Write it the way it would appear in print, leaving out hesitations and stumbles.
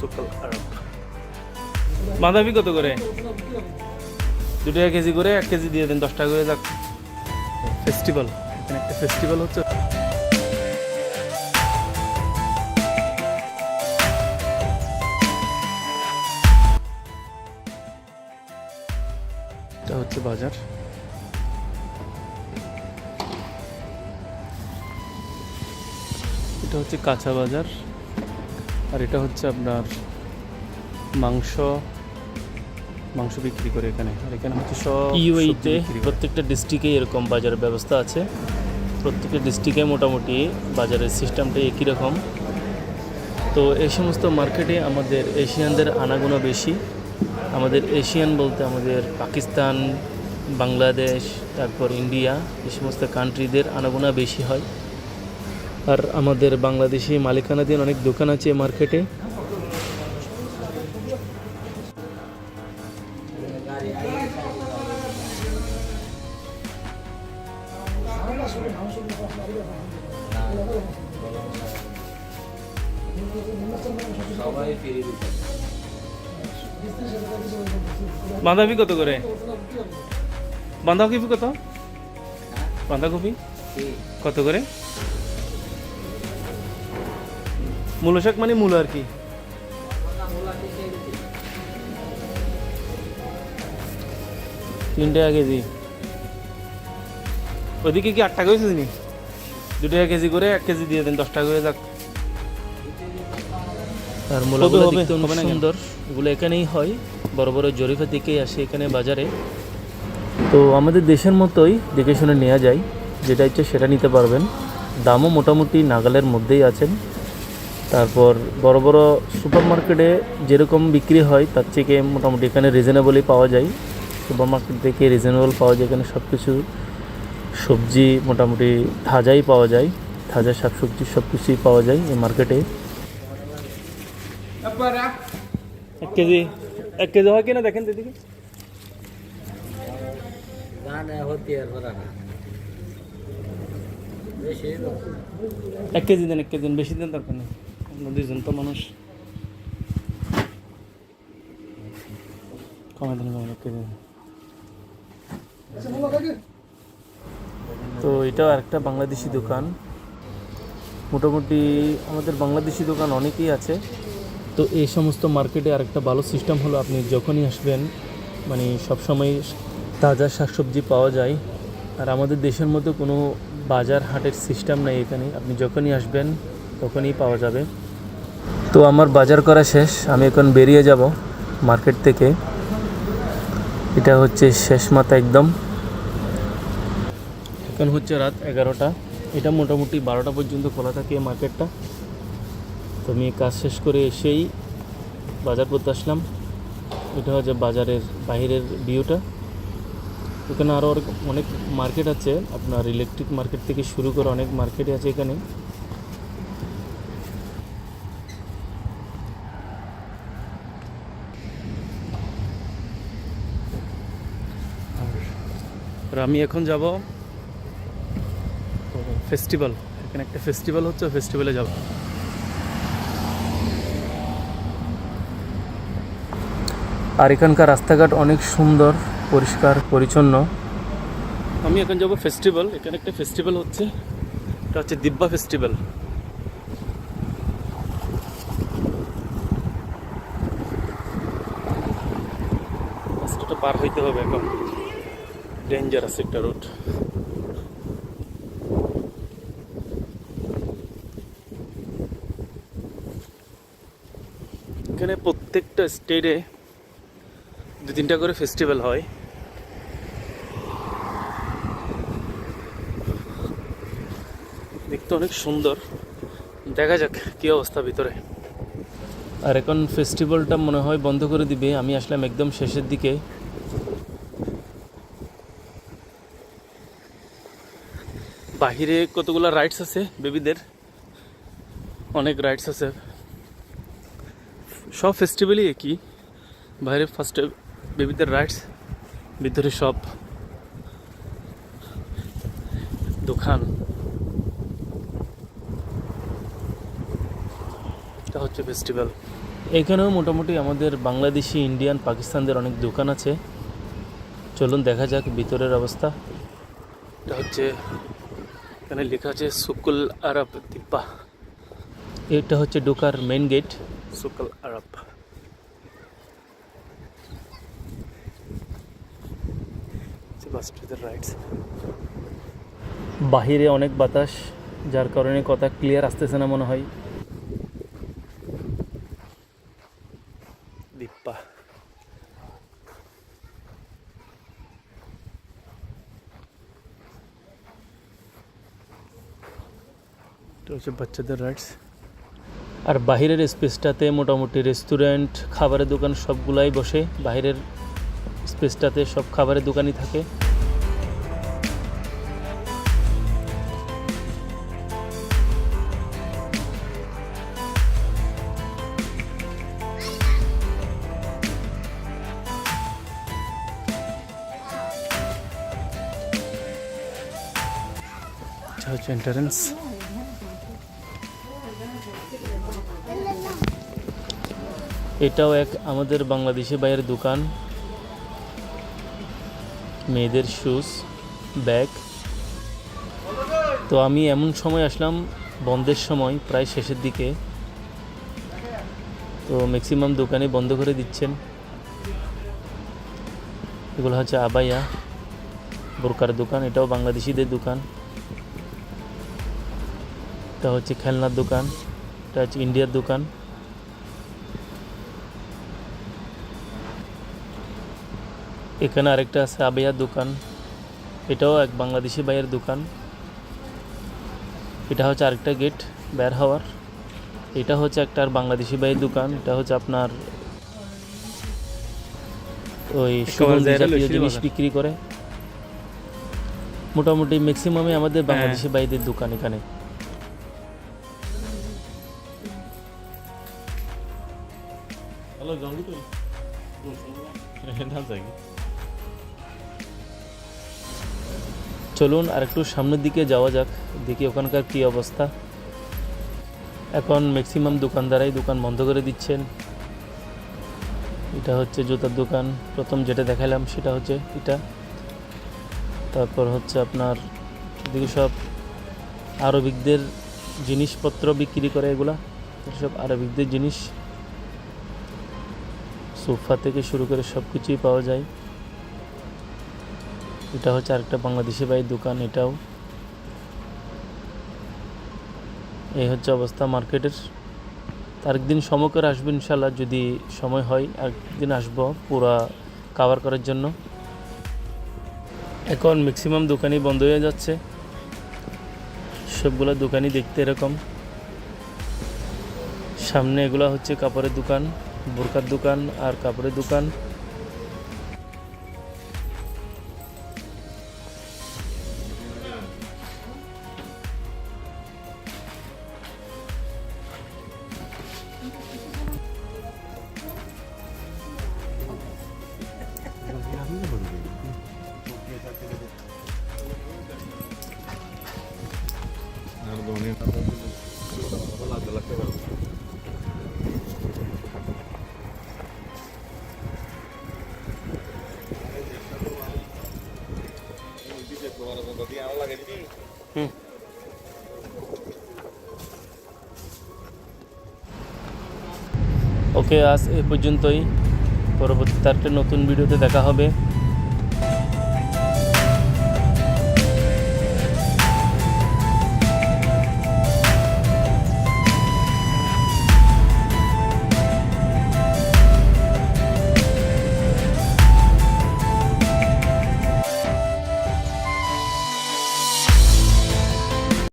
সুকাল আরব। বাঁধাকপি কত করে? 2 টাকা কেজি করে, 1 কেজি দিয়ে দেন, 10 টাকা করে যাক। ফেস্টিভ্যাল, এখানে একটা ফেস্টিভ্যাল হচ্ছে। এটা হচ্ছে বাজার। এটা হচ্ছে কাঁচা বাজার, আর এটা হচ্ছে আপনার মাংস বিক্রি করে এখানে। আর এখানে হচ্ছে সব ইউএইতে প্রত্যেকটা ডিস্ট্রিক্টে এরকম বাজারের ব্যবস্থা আছে। প্রত্যেকটা ডিস্ট্রিক্টে মোটামুটি বাজারের সিস্টেমটা একই রকম। তো এই সমস্ত মার্কেটে আমাদের এশিয়ানদের আনাগোনা বেশি। আমাদের এশিয়ান বলতে আমাদের পাকিস্তান, বাংলাদেশ, তারপর ইন্ডিয়া, এই সমস্ত কান্ট্রিদের আনাগোনা বেশি হয়। আর আমাদের বাংলাদেশি মালিকানাধীন অনেক দোকান আছে মার্কেটে। বাঁধাকপি কত করে? বাঁধাকপি কত? বাঁধাকপি কত করে? মূলো শাক মানে মূলো আর কি। $3 কেজি। ওইদিকে কি 8 টাকা হয়েছে নি? 2 টাকা কেজি করে, 1 কেজি দিয়ে দেন, 10 টাকা করে যাক। আর মূলাগুলো দেখতে অনেক সুন্দর। এগুলো এখানেই হয়, বড় বড় জরিফা থেকেই আসে এখানে বাজারে। তো আমাদের দেশের মতোই দেখে শুনে নেওয়া যায়, যেটা ইচ্ছে সেটা নিতে পারবেন। দামও মোটামুটি নাগালের মধ্যেই আছেন। তারপর বড় বড় সুপার মার্কেটে যেরকম বিক্রি হয় তার থেকে মোটামুটি এখানে রিজনেবলই পাওয়া যায়। সুপার মার্কেট থেকে রিজনেবল পাওয়া যায় এখানে। সব কিছু সবজি মোটামুটি তাজাই পাওয়া যায়, তাজা শাকসবজি সব কিছুই পাওয়া যায় এই মার্কেটে। 1 কেজি হয় কিনা দেখেন দিদিকে। 1 কেজি দেন, 1 কেজি দেন, বেশি দেন দরকার নেই, আমরা 2 জন তো মানুষ। কমে দেন, 1 কেজি। তো এটাও আরেকটা বাংলাদেশি দোকান। মোটামুটি আমাদের বাংলাদেশি দোকান অনেকেই আছে। তো এই সমস্ত মার্কেটে আরেকটা ভালো সিস্টেম হলো, আপনি যখনই আসবেন মানে সবসময় তাজা শাকসবজি পাওয়া যায়। আর আমাদের দেশের মধ্যে কোনো বাজার হাটের সিস্টেম নেই এখানে। আপনি যখনই আসবেন তখনই পাওয়া যাবে। তো আমার বাজার করা শেষ, আমি এখন বেরিয়ে যাব মার্কেট থেকে। এটা হচ্ছে শেষ মাথা একদম। এখন হচ্ছে রাত 11টা। এটা মোটামুটি 12টা পর্যন্ত খোলা থাকে এই মার্কেটটা। তো আমি কাজ শেষ করে এসেই বাজার করতে আসলাম। এটা হচ্ছে বাজারের বাইরের ভিউটা। এখানে আরও অনেক মার্কেট আছে, আপনার ইলেকট্রিক মার্কেট থেকে শুরু করে অনেক মার্কেটই আছে এখানে। আর আমি এখন যাব ফেস্টিভ্যাল। এখানে একটা ফেস্টিভ্যাল হচ্ছে, ফেস্টিভ্যালে যাব। আর এখানকার রাস্তাঘাট অনেক সুন্দর, পরিষ্কার পরিচ্ছন্ন। আমি এখন যাব ফেস্টিভ্যাল। এখানে একটা ফেস্টিভ্যাল হচ্ছে, এটা হচ্ছে দিব্যা ফেস্টিভ্যাল। রাস্তাটা পার হইতে হবে এখন, ডেঞ্জারাস একটা রুট। এখানে প্রত্যেকটা স্টেটে 2-3টা করে ফেস্টিভ্যাল হয়। দেখতে অনেক সুন্দর। দেখা যাক কী অবস্থা ভিতরে। আর এখন ফেস্টিভ্যালটা মনে হয় বন্ধ করে দিবে। আমি আসলাম একদম শেষের দিকে। বাহিরে কতগুলো রাইডস আছে বেবিদের, অনেক রাইডস আছে। সব ফেস্টিভ্যালই একই। বাইরে ফার্স্টে বেবিদের রাইডস, ভিতরে সব দোকান। এটা হচ্ছে ফেস্টিভ্যাল। এখানেও মোটামুটি আমাদের বাংলাদেশি, ইন্ডিয়ান, পাকিস্তানদের অনেক দোকান আছে। চলুন দেখা যাক ভিতরের অবস্থা। এটা হচ্ছে, এখানে লেখা আছে সুকুল আরব দিব্বা। এটা হচ্ছে ঢোকার মেইন গেট, সুকুল আরব। বাহিরে অনেক বাতাস, যার কারণে কথা ক্লিয়ার আসতেছে না মনে হয়। দিব্বা এটা হচ্ছে বাচ্চাদের রাইডস। আর বাহিরের স্পেসটাতে মোটামুটি রেস্টুরেন্ট, খাবারের দোকান সবগুলাই বসে। বাহিরের স্পেসটাতে সব খাবারের দোকানই থাকে। এটা হচ্ছে এন্ট্রান্স। এটাও এক আমাদের বাংলাদেশি ভাইয়ের দোকান, মেয়েদের শুজ, ব্যাগ। তো আমি এমন সময় আসলাম বন্ধের সময়, প্রায় শেষের দিকে, তো ম্যাক্সিমাম দোকানে বন্ধ করে দিচ্ছেন। এগুলো হচ্ছে আবায়া, বোরকার দোকান। এটাও বাংলাদেশিদের দোকান। এটা হচ্ছে খেলনার দোকান। এটা হচ্ছে ইন্ডিয়ার দোকান। এখানে আরেকটা আছে আবায়ার দোকান, এটাও এক বাংলাদেশি ভাইয়ের দোকান। এটা হচ্ছে আরেকটা গেট বের হওয়ার। এটা হচ্ছে একটা আর বাংলাদেশি ভাইয়ের দোকান। এটা হচ্ছে আপনার ওই সুগন্ধি জাতীয় জিনিস বিক্রি করে। মোটামুটি ম্যাক্সিমামে আমাদের বাংলাদেশি ভাইদের দোকান এখানে। চলুন আর একটু সামনের দিকে যাওয়া যাক, দেখি ওখানকার কী অবস্থা। এখন ম্যাক্সিমাম দোকানদারাই দোকান বন্ধ করে দিচ্ছেন। এটা হচ্ছে জুতার দোকান, প্রথম যেটা দেখালাম সেটা হচ্ছে এটা। তারপর হচ্ছে আপনার এদিকে সব আরবিকদের জিনিসপত্র বিক্রি করে। এগুলা সব আরবিকদের জিনিস, সোফা থেকে শুরু করে সব কিছুই পাওয়া যায়। এটা হচ্ছে আরেকটা বাংলাদেশি ভাইয়ের দোকান। এটাও এই হচ্ছে অবস্থা মার্কেটের। আরেকদিন সময় করে আসবেন ইনশাল্লাহ, যদি সময় হয় আরেকদিন আসবো পুরা কভার করার জন্য। এখন ম্যাক্সিমাম দোকানই বন্ধ হয়ে যাচ্ছে, সবগুলো দোকানই দেখতে এরকম। সামনে এগুলো হচ্ছে কাপড়ের দোকান, বোরকার দোকান আর কাপড়ের দোকান। ওকে, আজ এ পর্যন্তই। পরবর্তীতে একটা নতুন ভিডিওতে দেখা হবে।